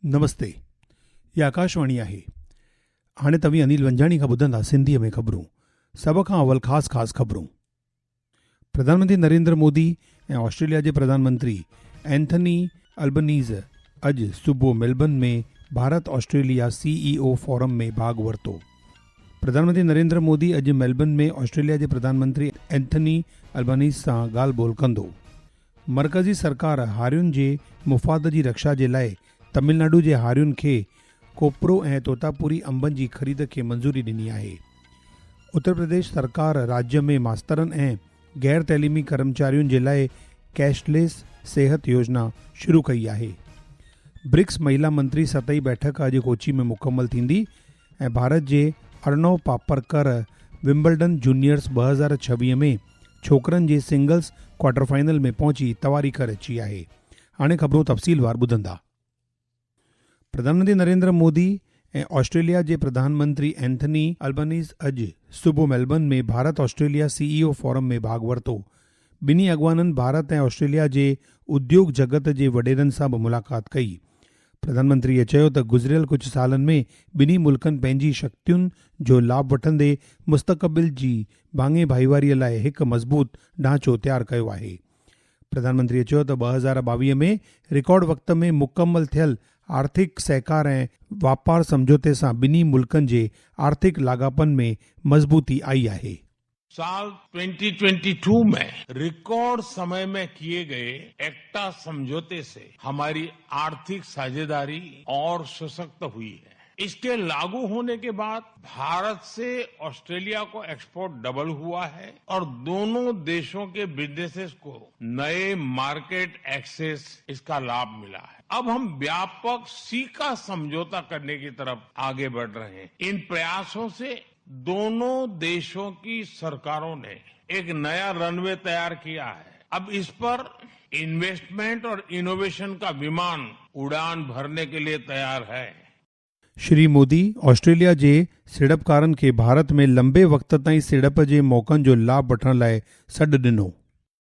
नमस्ते, ये आकाशवाणी आहे। हाणे तव्हीं अनिल वंजाणी खां ॿुधंदा सिंधीअ में ख़बरूं। सभ खां अवल ख़ासि ख़बरूं। प्रधानमंत्री नरेंद्र मोदी ऐं ऑस्ट्रेलिया जे प्रधानमंत्री एंथनी अल्बनीज़ अॼु सुबुह मेलबर्न में भारत ऑस्ट्रेलिया CEO फोरम में भाग वरितो। प्रधानमंत्री नरेंद्र मोदी अॼु मेलबर्न में ऑस्ट्रेलिया जे प्रधानमंत्री एंथनी अल्बनीज़ सां ॻाल्हि ॿोल कंदो। मर्कज़ी सरकार हारियुनि जे मुफ़ाद जी रक्षा जे लाइ तमिलनाडु जे हारियुनि खे कोपरो ऐं तोतापुरी अंबनि जी ख़रीद खे मंज़ूरी ॾिनी आहे। उत्तर प्रदेश सरकार राज्य में मास्तरनि ऐं गैर तइलीमी कर्मचारियुनि जे लाइ कैशलेस सिहत योजना शुरू कई आहे। ब्रिक्स महिला मंत्री सतही बैठक अॼु कोची में मुकमल थींदी ऐं भारत जे अर्णव पापरकर विम्बलडन जूनियर्स 2026 में छोकरनि जे सिंगल्स क्वार्टर फाइनल में पहुची तवारी करे अची आहे। हाणे ख़बरूं तफ़सीलवार ॿुधंदा। प्रधानमंत्री नरेंद्र मोदी ऐं ऑस्ट्रेलिया जे प्रधानमंत्री एंथनी अल्बनीज़ अॼु सुबुह मेलबर्न में भारत ऑस्ट्रेलिया CEO फोरम में भाग वरितो। ॿिन्ही अॻवाननि भारत ऐं ऑस्ट्रेलिया जे उद्योग जगत जे वॾेरनि सां बि मुलाक़ात कई। प्रधानमंत्रीअ चयो त गुज़िरियल कुझु सालनि में ॿिन्ही मुल्कनि पंहिंजी शक्तियुनि जो लाभ वठंदे मुस्तक़बिल जी भाङे भाईवारीअ लाइ हिकु मज़बूत ढांचो तयारु कयो आहे। प्रधानमंत्रीअ चयो त 2022 में रिकॉर्ड वक़्त में मुकमल थियल आर्थिक सहकार ऐं वापार समझौते सां ॿिन्ही मुल्कनि जे आर्थिक लाॻापन में मज़बूती आई आहे। साल 2022 में रिकॉर्ड समय में किए गए एक्टा समझौते से हमारी आर्थिक साझेदारी और सशक्त हुई है। इसके लागू होने के बाद भारत से ऑस्ट्रेलिया को एक्सपोर्ट डबल हुआ है और दोनों देशों के बिजनेसेस को नए मार्केट एक्सेस इसका लाभ मिला है। अब हम व्यापक सीका समझौता करने की तरफ आगे बढ़ रहे हैं। इन प्रयासों से दोनों देशों की सरकारों ने एक नया रनवे तैयार किया है। अब इस पर इन्वेस्टमेंट और इनोवेशन का विमान उड़ान भरने के लिए तैयार है। श्री मोदी ऑस्ट्रेलिया जे सीड़पकारनि खे भारत में लंबे वक़्त ताईं सीड़प जे मौक़नि जो लाभ वठण लाइ सॾु ॾिनो।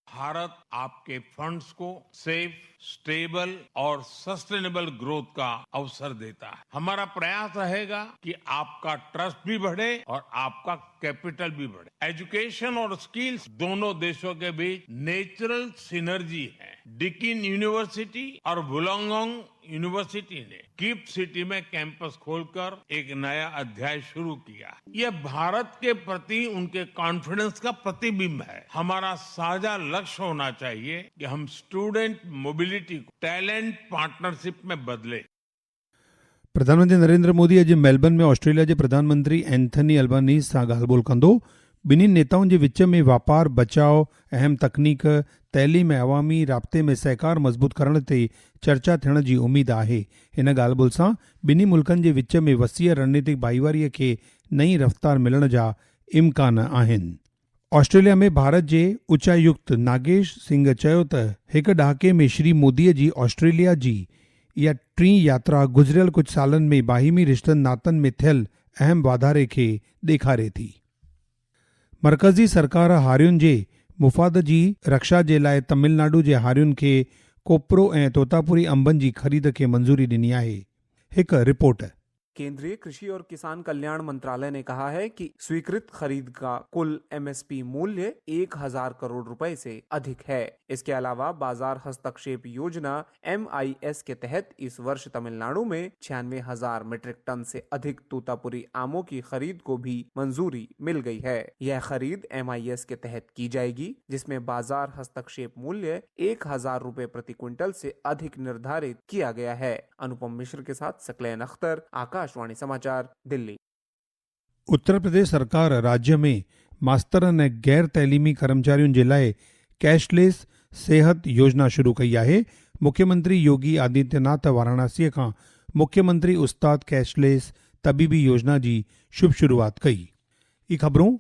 भारत आपके फंड्स को सेफ, स्टेबल और सस्टेनेबल ग्रोथ का अवसर देता है। हमारा प्रयास रहेगा कि आपका ट्रस्ट भी बढ़े और आपका कैपिटल भी बढ़े। एजुकेशन और स्किल्स दोनों देशों के बीच नेचुरल सिनर्जी है। डिकिन यूनिवर्सिटी और वुलंगडोंग यूनिवर्सिटी ने गिफ्ट सिटी में कैंपस खोलकर एक नया अध्याय शुरू किया। यह भारत के प्रति उनके कॉन्फिडेंस का प्रतिबिंब है। हमारा साझा लक्ष्य होना चाहिए कि हम स्टूडेंट मोबिलिटी को टैलेंट पार्टनरशिप में बदले। प्रधानमंत्री नरेंद्र मोदी अॼु मेलबर्न में ऑस्ट्रेलिया जे प्रधानमंत्री एंथनी अल्बनीज़ सां ॻाल्हि ॿोल कंदो। ॿिन्ही नेताउनि जे विच में वापार, बचाव, अहम तकनीक, तइलीम ऐं अवामी राब्ते में सहकार मज़बूत करण ते चर्चा थियण जी उमेद आहे। हिन ॻाल्हि ॿोल सां ॿिन्ही मुल्कनि जे विच में वसीअ रणनीतिक भाईवारीअ खे नई रफ़्तार मिलण जा इम्कान आहिनि। ऑस्ट्रेलिया में भारत जे उच्चायुक्त नागेश सिंह चयो त हिकु ॾहाके में श्री मोदीअ जी ऑस्ट्रेलिया जी इहा टीं यात्रा गुज़िरियल कुझु सालनि में बाहिमी रिश्तनि नातनि में थियल अहम वाधारे खे ॾेखारे थी। मर्कज़ी सरकार हारियुनि जे मुफ़ाद जी रक्षा जे लाइ तमिलनाडु जे हारियुनि खे कोपरो ऐं तोतापुरी अंबनि जी ख़रीद खे मंज़ूरी ॾिनी आहे। हिकु रिपोर्ट। केंद्रीय कृषि और किसान कल्याण मंत्रालय ने कहा है कि स्वीकृत खरीद का कुल MSP मूल्य 1000 करोड़ रुपए से अधिक है। इसके अलावा बाजार हस्तक्षेप योजना MIS के तहत इस वर्ष तमिलनाडु में 96,000 मीट्रिक टन से अधिक तोतापुरी आमों की खरीद को भी मंजूरी मिल गई है। यह खरीद MIS के तहत की जाएगी, जिसमें बाजार हस्तक्षेप मूल्य 1000 रुपए प्रति क्विंटल से अधिक निर्धारित किया गया है। अनुपम मिश्र के साथ सकलैन अख्तर, आकाशवाणी समाचार, दिल्ली। उत्तर प्रदेश सरकार राज्य में मास्तरनि ऐं गैर तइलीमी कर्मचारियुनि जे लाइ कैशलेस सिहत योजना शुरू कई आहे। मुख्यमंत्री योगी आदित्यनाथ वाराणसीअ खां मुख्यमंत्री उस्ताद कैशलेस तबीबी योजना जी शुभ शुरूआत कई। ई ख़बरूं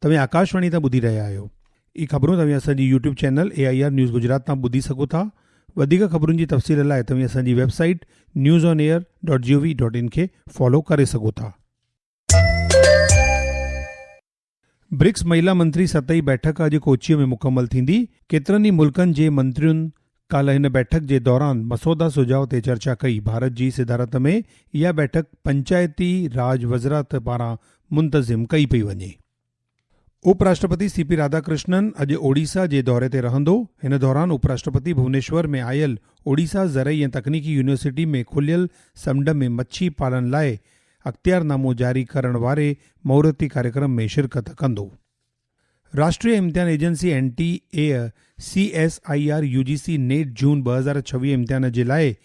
तव्हां आकाशवाणी तां ॿुधी रहिया आहियो। ई ख़बरूं तव्हां असांजी YouTube channel AIR news Gujarat तां ॿुधी सघो था। वधीक ख़बरुनि जी तफ़सील लाइ तव्हां असांजी वेबसाइट newsonair.gov.in खे फॉलो करे सघो था। ब्रिक्स महिला मंत्री सतही बैठक अॼु कोचीअ में मुकमल थींदी। केतिरनि ई मुल्कनि जे मंत्रियुनि कल हिन बैठक जे दौरान मसौदा सुझाव ते चर्चा कई। भारत जी सिदारत में इहा बैठक पंचायती राज वज़रात पारां मुंतज़िम कई पई वञे। उपराष्ट्रपति सीपी राधाकृष्णन अॼु ओडिशा जे दौरे ते रहंदो। हिन दौरान उपराष्ट्रपति भुवनेश्वर में आयल ओडिशा ज़रई ऐं तकनीकी यूनिवर्सिटी में खुलियल समुंड में मच्छी पालन लाइ अख़्तियारनामो जारी करण वारे महूरती कार्यक्रम में शिरकत कंदो। राष्ट्रीय इम्तिहान agency NTA CSIR UGC NET जून 2026 इम्तिहान जे लाइ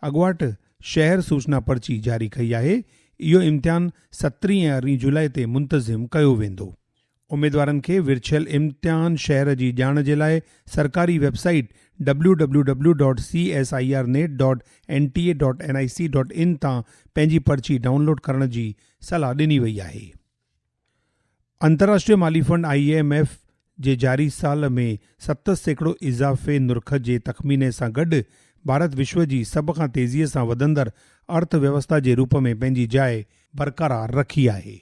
अॻुवाट शहर सूचना पर्ची जारी कई आहे। इहो इम्तिहान 17 ऐं 18 जुलाई ते मुंतज़िम कयो वेंदो। उमेदवारनि खे विरछियल इम्तिहान शहर जी ॼाण जे लाइ सरकारी वेबसाइट www.csirnet.nta.nic.in तां पंहिंजी पर्ची डाउनलोड करण जी सलाह ॾिनी वई आहे। अंतर्राष्ट्रीय माली फंड IMF जे जारी साल में 7% इज़ाफ़े नुर्ख जे तख़मीने सां गॾु भारत विश्व जी सभ खां तेज़ीअ सां वधंदड़ अर्थव्यवस्था जे रूप में पंहिंजी जाइ बरक़रार रखी आहे।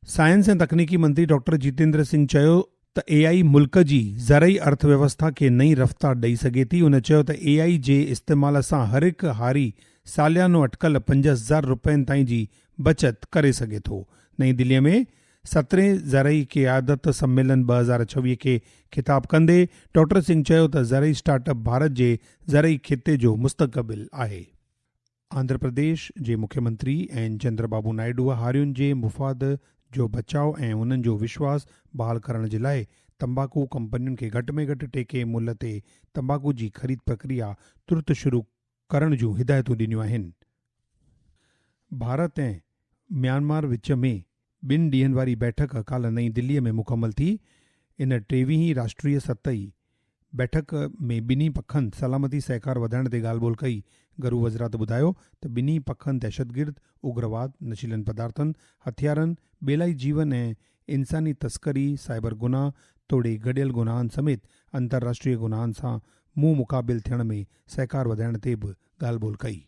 साइंस ऐं तकनीकी मंत्री डॉक्टर जितेंद्र सिंह चयो त AI मुल्क जी ज़रई अर्थव्यवस्था खे नई रफ़्तार ॾेई सघे थी। उन चयो त AI जे इस्तेमाल सां हर हिकु हारी सालियानो अटकल 5000 रुपयनि ताईं जी बचत करे सघे थो। नई दिल्लीअ में 17 ज़रई क़यादत सम्मेलन 2026 खे ख़िताब कंदे डॉक्टर सिंह चयो त ज़रई स्टार्टअप भारत जे ज़रई खिते जो मुस्तक़बिल आहे। आंध्र प्रदेश जे मुख्यमंत्री एन चंद्रबाबू नायडू हारियुनि जे मुफ़ाद जो बचाव ऐं उन्हनि जो विश्वास बहाल करण जे लाइ तंबाकू कंपनियुनि खे घटि में घटि टेके मुल्ह ते तंबाकू जी ख़रीद प्रक्रिया तुर्त शुरू करण जूं हिदायतूं ॾिनियूं आहिनि। भारत ऐं म्यांमार विच में 2 ॾींहनि वारी बैठक काल्ह नई दिल्लीअ में मुकमल थी। इन 23हीं राष्ट्रीय सतही बैठक में ॿिन्ही पखनि सलामती सहकार वधाइण ते ॻाल्हि ॿोल कई। घरू वज़रात ॿुधायो त ॿिन्ही पखनि दहशतगिर्द, उग्रवाद, नशीलनि पदार्थनि, हथियारनि, बेलाई जीवन ऐं इंसानी तस्करी, साइबर गुनाह, तोड़े गॾियल गुनाहनि समेत अंतर्राष्ट्रीय गुनाहनि सां मुंहुं मुक़ाबिल थियण में सहकार वधाइण ते बि ॻाल्हि ॿोल कई।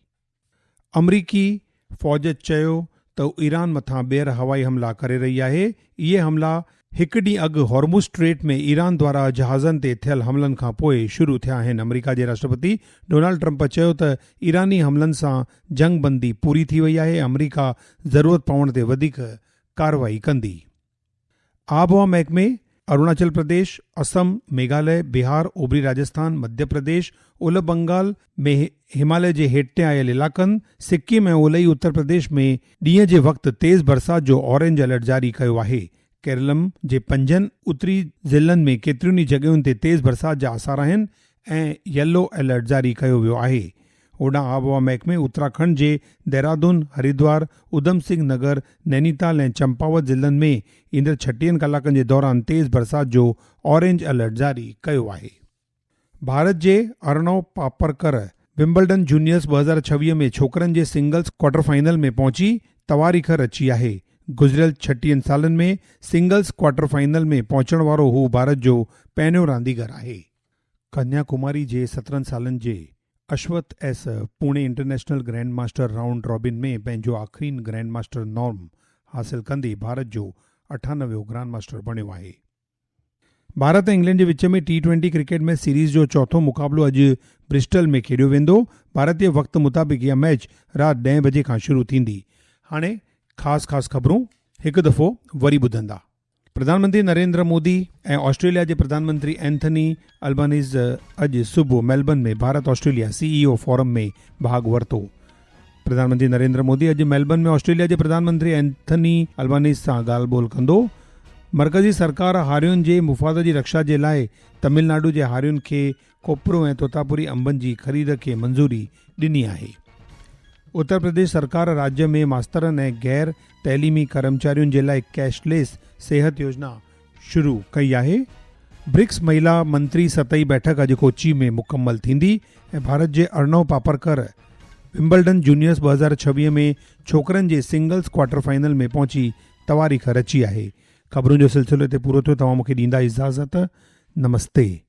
अमरीकी फ़ौज चयो त ईरान मथां ॿीहर हवाई हमला करे रही आहे। इहे हमला हिकु ॾींहुं अॻु हॉर्मुज़ स्ट्रेट में ईरान द्वारा जहाज़नि ते थियल हमलनि खां पोइ शुरू थिया आहिनि। अमेरिका जे राष्ट्रपति डोनाल्ड ट्रंप चयो त ईरानी हमलनि सां जंग बंदी पूरी थी वई आहे। अमेरिका ज़रूरत पवण ते वधीक कार्रवाई कंदी। आबहवा महकमे अरुणाचल प्रदेश, असम, मेघालय, बिहार, ओभरी राजस्थान, मध्य प्रदेश, ओलह बंगाल में हिमालय जे हेठिते आयल इलाक़नि, सिक्किम ऐं ओलही उत्तर प्रदेश में ॾींहं जे वक़्तु तेज़ बरसात जो ऑरेंज अलर्ट जारी कयो आहे। केरलम जे 5 उत्तरी ज़िलनि में केतिरियुनि ई जॻहियुनि ते तेज़ बरसात जा आसार आहिनि ऐं येलो अलर्ट जारी कयो वियो आहे। होॾां आबहवा महकमे उत्तराखंड जे देहरादून, हरिद्वार, उधम सिंह नगर, नैनीताल ऐं चंपावत ज़िलनि में ईंदड़ 36 कलाकनि जे दौरान तेज़ बरसात जो ऑरेंज अलर्ट जारी कयो आहे। भारत जे अर्णव पापरकर विम्बलडन जूनियर्स 2026 में छोकरनि जे सिंगल्स क्वार्टर फाइनल में पहुची तवारीख़ रची आहे। गुज़िरियल 36 सालनि में सिंगल्स क्वार्टर फाइनल में पहुचण वारो हू भारत जो पहिरियों रांदीगर आहे। कन्याकुमारी जे 17 सालनि जे Ashwath S Pune international grand master round robin में पंहिंजो आख़िरी ग्रैंड मास्टर नॉर्म हासिल कंदे भारत जो 98 ग्रांड मास्टर बणियो आहे। भारत ऐं इंग्लैंड जे विच में T20 क्रिकेट में सीरीज़ जो चौथों मुक़ाबिलो अॼु ब्रिस्टल में खेॾियो वेंदो। भारतीय वक़्त मुताबिक़ इहा मैच राति 10 बजे खां शुरू थींदी। हाणे ख़ासि ख़बरूं हिकु दफ़ो वरी ॿुधंदा। प्रधानमंत्री नरेंद्र मोदी ऐं ऑस्ट्रेलिया जे प्रधानमंत्री एंथनी अल्बानीज़ अॼु सुबुह मेलबर्न में भारत ऑस्ट्रेलिया CEO फोरम में भाॻु वरितो। प्रधानमंत्री नरेंद्र मोदी अॼु मेलबर्न में ऑस्ट्रेलिया जे प्रधानमंत्री एंथनी अल्बानीज़ सां ॻाल्हि ॿोल कंदो। मर्कज़ी सरकार हारियुनि जे मुफ़ाद जी रक्षा जे लाइ तमिलनाडु जे हारियुनि खे कोपरो ऐं तोतापुरी अंबनि जी ख़रीद खे मंज़ूरी ॾिनी आहे। उत्तर प्रदेश सरकार राज्य में मास्तरनि ऐं गैर तइलीमी कर्मचारियुनि जे लाइ कैशलेस सिहत योजना शुरू कई आहे। ब्रिक्स महिला मंत्री सतही बैठक अॼु कोची में मुकमल थींदी ऐं भारत जे अर्णव पापरकर विम्बलडन जूनियर्स 2026 में छोकरनि जे सिंगल्स क्वार्टर फाइनल में पहुची तवारीख़ रची आहे। ख़बरुनि जो सिलसिलो हिते पूरो थियो। तव्हां मूंखे ॾींदा इजाज़त। नमस्ते।